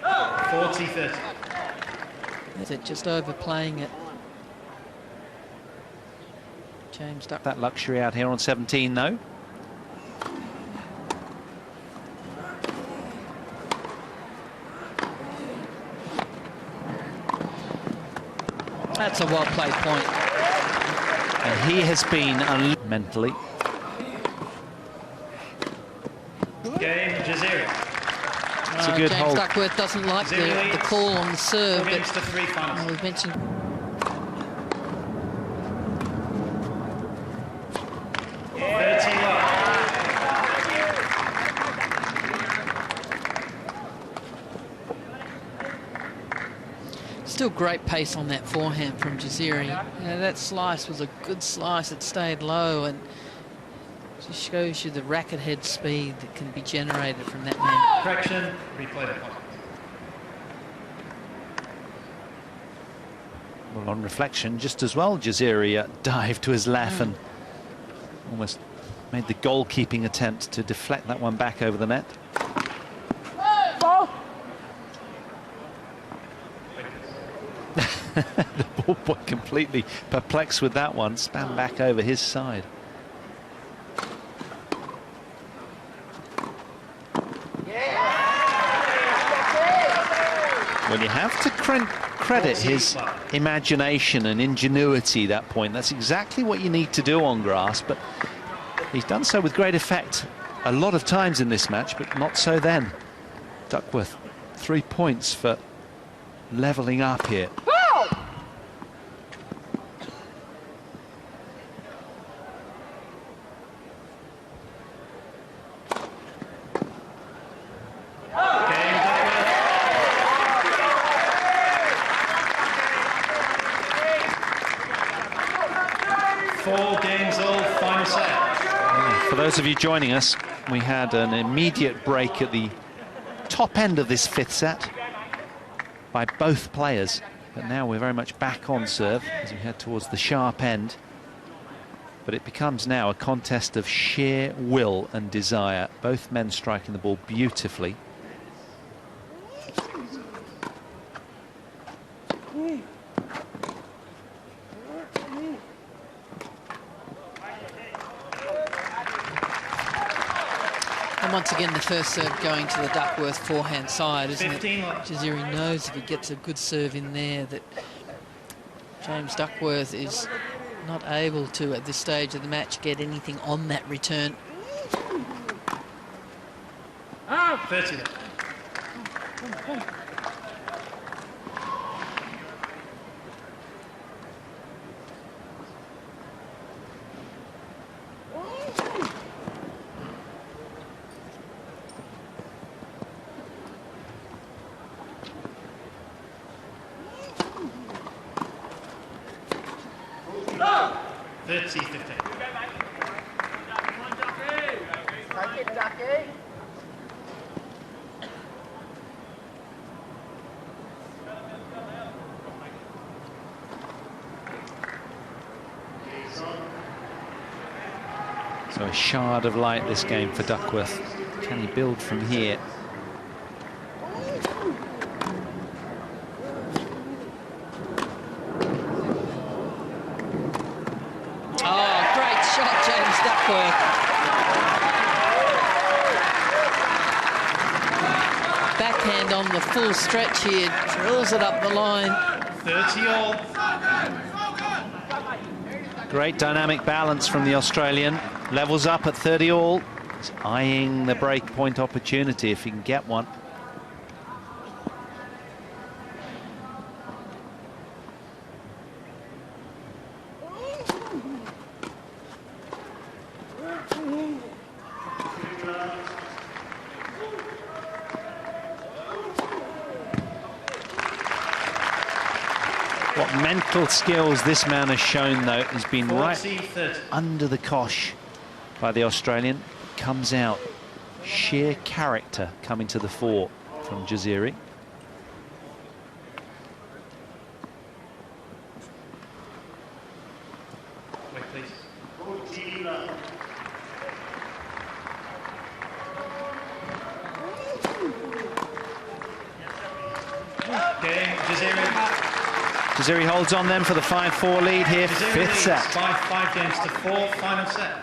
40-30. Is it just overplaying it? James Duckworth. That luxury out here on 17, though. That's a well-played point. And he has been mentally. Game, Jaziri. It's a good James hold. Duckworth doesn't like the call on the serve, but The three finals. we've mentioned. Still great pace on that forehand from Jaziri. Yeah, that slice was a good slice. It stayed low and just shows you the racket head speed that can be generated from that man. Correction, replay the point. Well, on reflection, just as well, Jaziri dived to his left and almost made the goalkeeping attempt to deflect that one back over the net. The ball boy completely perplexed with that one, span back over his side. Well, you have to credit his imagination and ingenuity that point. That's exactly what you need to do on grass, but he's done so with great effect a lot of times in this match, but not so then. Duckworth, 3 points for levelling up here. For those of you joining us, we had an immediate break at the top end of this fifth set by both players, but now we're very much back on serve as we head towards the sharp end. But it becomes now a contest of sheer will and desire, both men striking the ball beautifully. Once again, the first serve going to the Duckworth forehand side, isn't it? Jaziri knows if he gets a good serve in there that James Duckworth is not able to, at this stage of the match, get anything on that return. 30. So a shard of light this game for Duckworth. Can he build from here? Oh, great shot, James Duckworth. Backhand on the full stretch here, drills it up the line. 30-all. Great dynamic balance from the Australian. Levels up at 30-all. He's eyeing the break point opportunity if he can get one. What mental skills this man has shown, though, has been right under the cosh by the Australian. Comes out. Sheer character coming to the fore from Jaziri. Wait, please. Jaziri holds on then for the 5-4 lead here, Jaziri fifth leads set. by 5 games to 4, final set.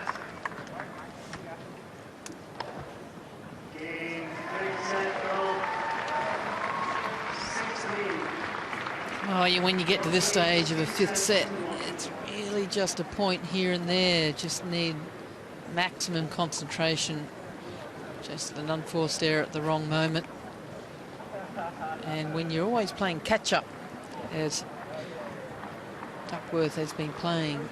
Oh, when you get to this stage of a fifth set, it's really just a point here and there. Just need maximum concentration. Just an unforced error at the wrong moment. And when you're always playing catch-up, as Duckworth has been playing,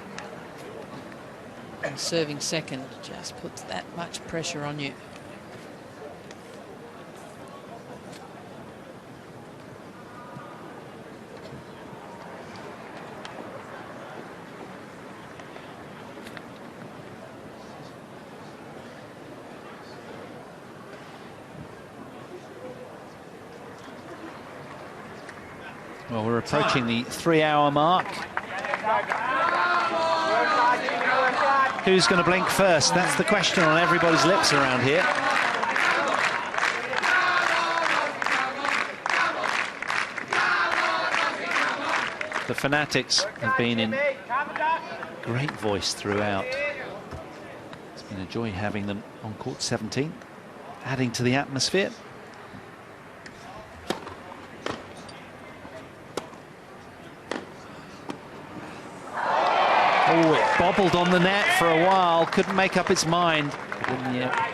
and serving second just puts that much pressure on you. Well, we're approaching the 3-hour mark. Who's going to blink first? That's the question on everybody's lips around here. The fanatics have been in great voice throughout. It's been a joy having them on court 17, adding to the atmosphere. Oh, it bobbled on the net for a while, couldn't make up its mind. But in the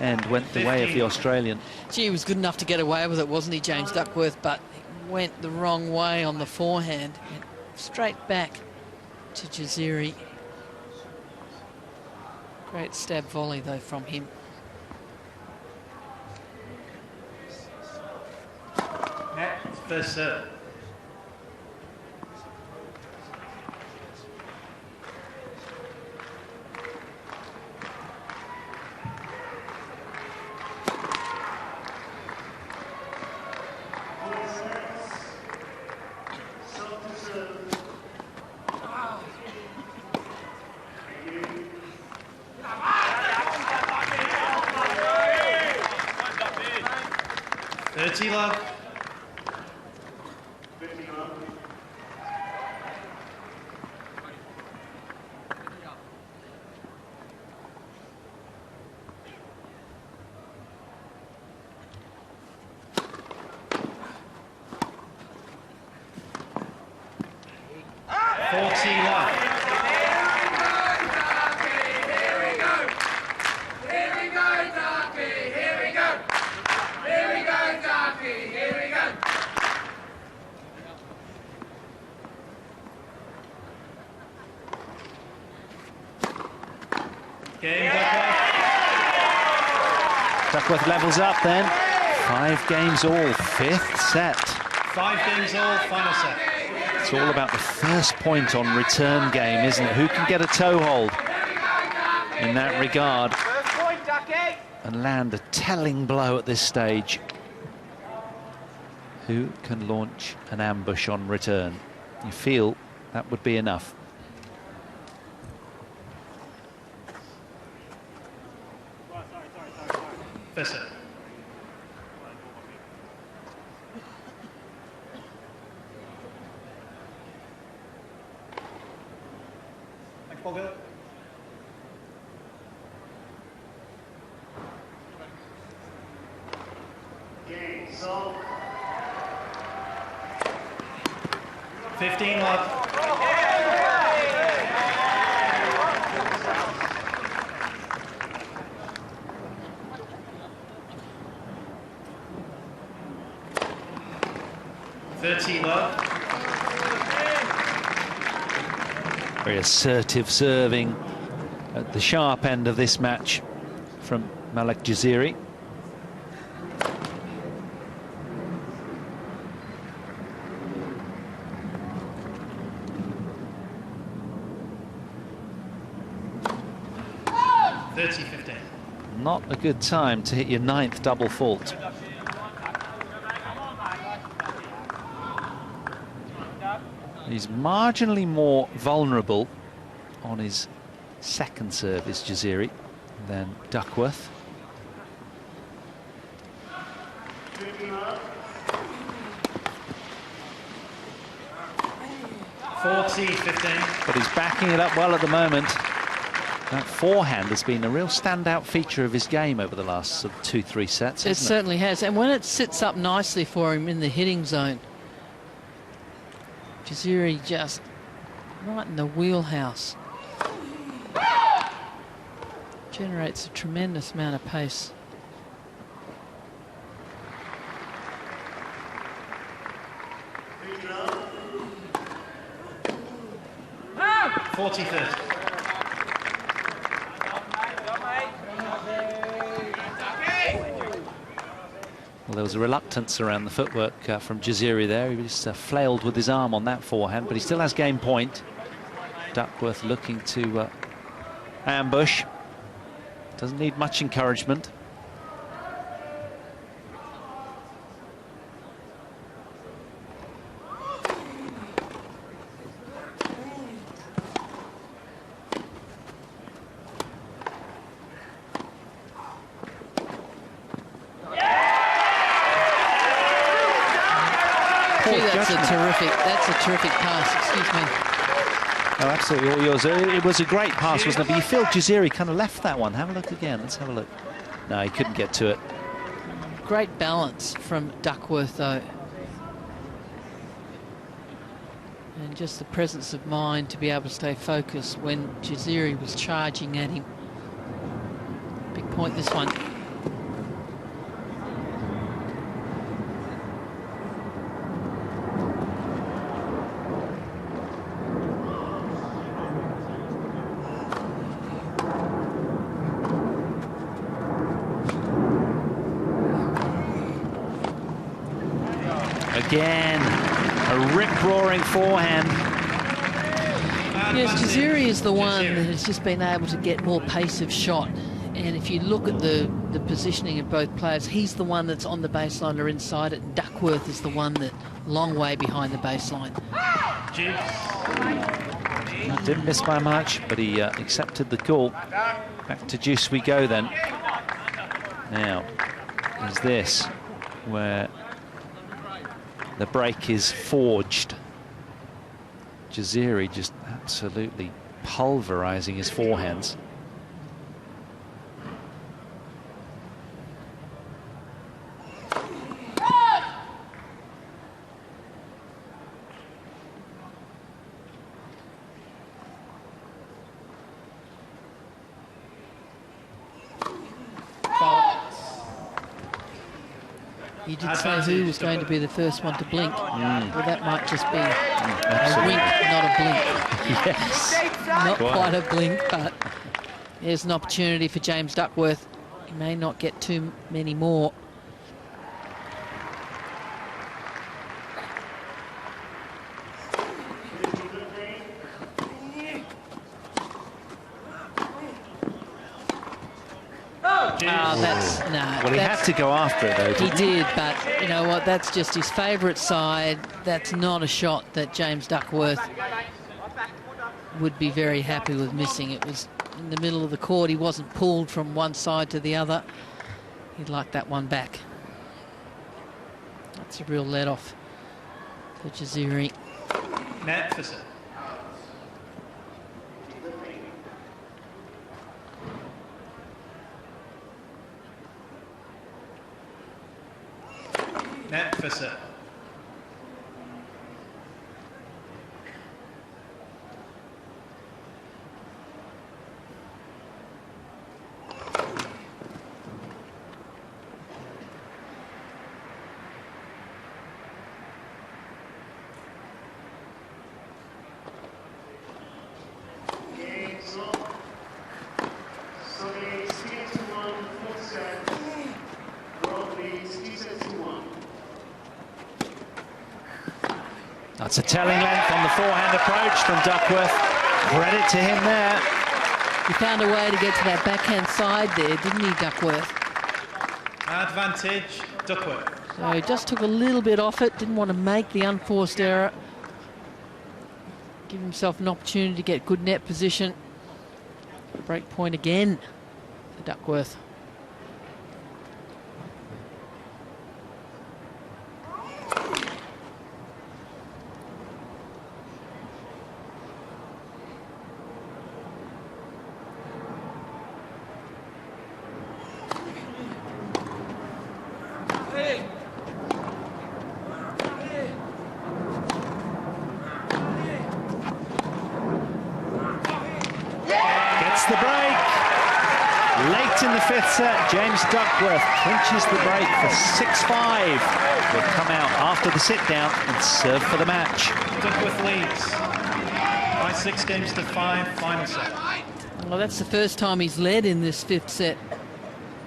end, went the way of the Australian. Gee, he was good enough to get away with it, wasn't he, James Duckworth? But he went the wrong way on the forehand. Went straight back to Jaziri. Great stab volley, though, from him. First serve. Love. Duckworth levels up then. 5 games all, fifth set. 5 games all, final set. It's all about the first point on return game, isn't it? Who can get a toehold in that regard and land a telling blow at this stage? Who can launch an ambush on return? You feel that would be enough. First set. Thanks, Paul Gill. Game, so 15 love. Very assertive serving at the sharp end of this match from Malak Jaziri. Not a good time to hit your 9th double fault. He's marginally more vulnerable on his second serve, is Jaziri, than Duckworth. 40-15. But he's backing it up well at the moment. That forehand has been a real standout feature of his game over the last sort of 2-3 sets, It hasn't it? certainly has. And when it sits up nicely for him in the hitting zone, Jaziri just right in the wheelhouse. Generates a tremendous amount of pace. Ah! 40-30. Well, there was a reluctance around the footwork from Jaziri there. He just flailed with his arm on that forehand, but he still has game point. Duckworth looking to ambush. Doesn't need much encouragement. That's a terrific pass, excuse me. Oh, absolutely, all yours. It was a great pass, wasn't it? But you feel Jaziri kind of left that one. Have a look again. Let's have a look. No, he couldn't get to it. Great balance from Duckworth, though. And just the presence of mind to be able to stay focused when Jaziri was charging at him. Big point, this one. Again, a rip-roaring forehand. Yes, Jaziri is the one that has just been able to get more pace of shot. And if you look at the positioning of both players, he's the one that's on the baseline or inside it, and Duckworth is the one that long way behind the baseline. Didn't miss by much, but he accepted the call. Back to juice we go then. Now, is this where the break is forged? Jaziri just absolutely pulverizing his forehands. You did say who was going to be the first one to blink. Well, that might just be a wink, not a blink. Yes. Not quite a blink, but there's an opportunity for James Duckworth. He may not get too many more. Well, he had to go after it, though, didn't he? He did, but you know what? That's just his favourite side. That's not a shot that James Duckworth would be very happy with missing. It was in the middle of the court. He wasn't pulled from one side to the other. He'd like that one back. That's a real let-off for Jaziri. Net for set. Net for set. That's a telling length on the forehand approach from Duckworth. Credit to him there. He found a way to get to that backhand side there, didn't he, Duckworth? Advantage, Duckworth. So he just took a little bit off it, didn't want to make the unforced error. Give himself an opportunity to get good net position. Break point again for Duckworth. Late in the fifth set, James Duckworth clinches the break for 6-5. Will come out after the sit-down and serve for the match. Duckworth leads by 6-5, final set. Well, that's the first time he's led in this fifth set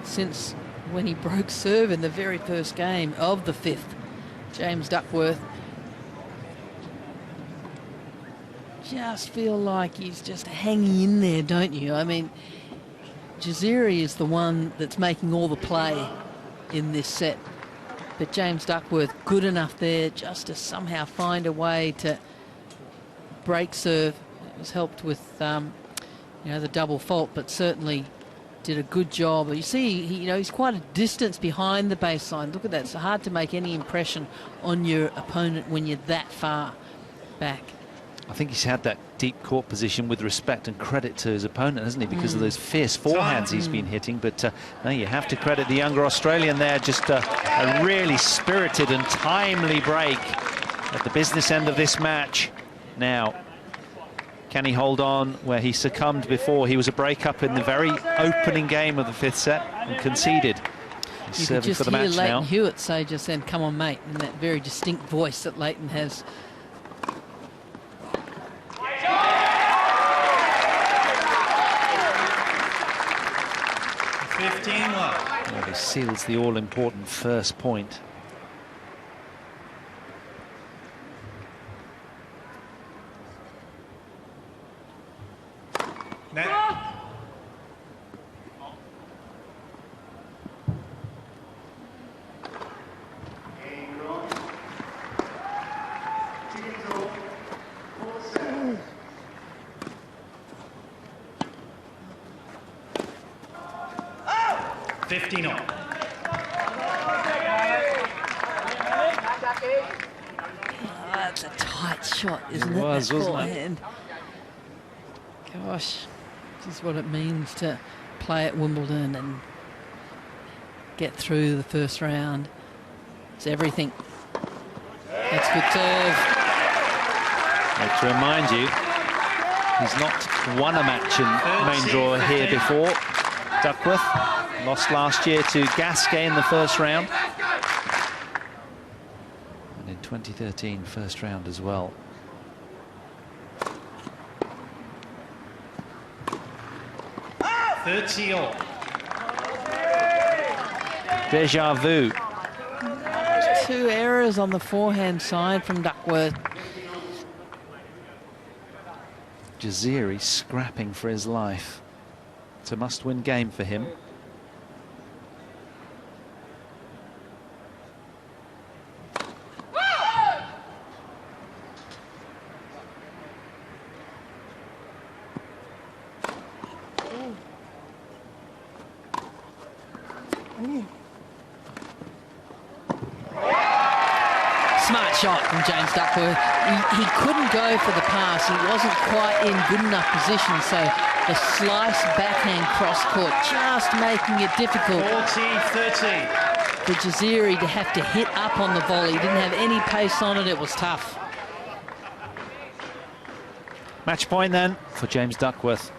since when he broke serve in the very first game of the fifth. James Duckworth. Just feel like he's just hanging in there, don't you? I mean, Jaziri is the one that's making all the play in this set. But James Duckworth, good enough there just to somehow find a way to break serve. It was helped with, you know, the double fault, but certainly did a good job. You see, he's quite a distance behind the baseline. Look at that. It's hard to make any impression on your opponent when you're that far back. I think he's had that deep court position with respect and credit to his opponent, hasn't he? Because of those fierce forehands he's been hitting. But no, you have to credit the younger Australian there. Just a really spirited and timely break at the business end of this match. Now, can he hold on where he succumbed before? He was a break-up in the very opening game of the fifth set and conceded. He's serving for the match now. You could just hear Leighton Hewitt say just then, "Come on, mate," in that very distinct voice that Leighton has. Well, he seals the all-important first point. Net. That's a tight shot, isn't it? Wasn't it? Gosh, this is what it means to play at Wimbledon and get through the first round. It's everything. That's good serve. To remind you, he's not won a match in main draw here before. Duckworth lost last year to Gasquet in the first round. And in 2013, first round as well. Deja vu. Two errors on the forehand side from Duckworth. Jaziri scrapping for his life. It's a must-win game for him. Smart shot from James Duckworth. He couldn't go for the pass. He wasn't quite in good enough position, so the slice backhand cross court just making it difficult 40-30 for Jaziri to have to hit up on the volley. He didn't have any pace on it. It was tough. Match point then for James Duckworth.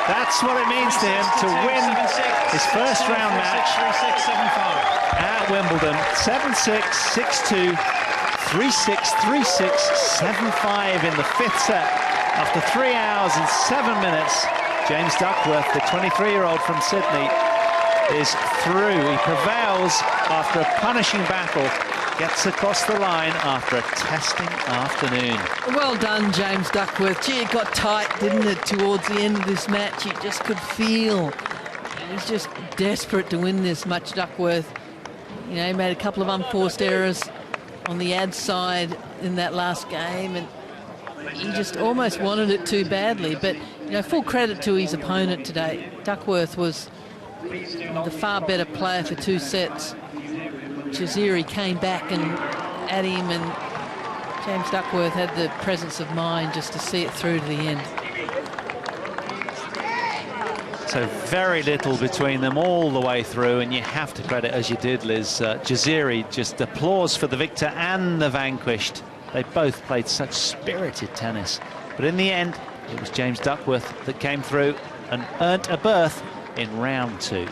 That's what it means to him to win his first round match at Wimbledon. 7-6, 6-2, 3-6, 3-6, 7-5 in the fifth set. After 3 hours and 7 minutes, James Duckworth, the 23-year-old from Sydney, is through. He prevails after a punishing battle. Gets across the line after a testing afternoon. Well done, James Duckworth. Gee, it got tight, didn't it, towards the end of this match? You just could feel he's just desperate to win this much, Duckworth. You know, he made a couple of unforced errors on the ad side in that last game, and he just almost wanted it too badly. But, you know, full credit to his opponent today. Duckworth was the far better player for 2 sets. Jaziri came back and at him and James Duckworth had the presence of mind just to see it through to the end. So very little between them all the way through, and you have to credit, as you did, Liz, Jaziri, just applause for the victor and the vanquished. They both played such spirited tennis. But in the end, it was James Duckworth that came through and earned a berth in round 2.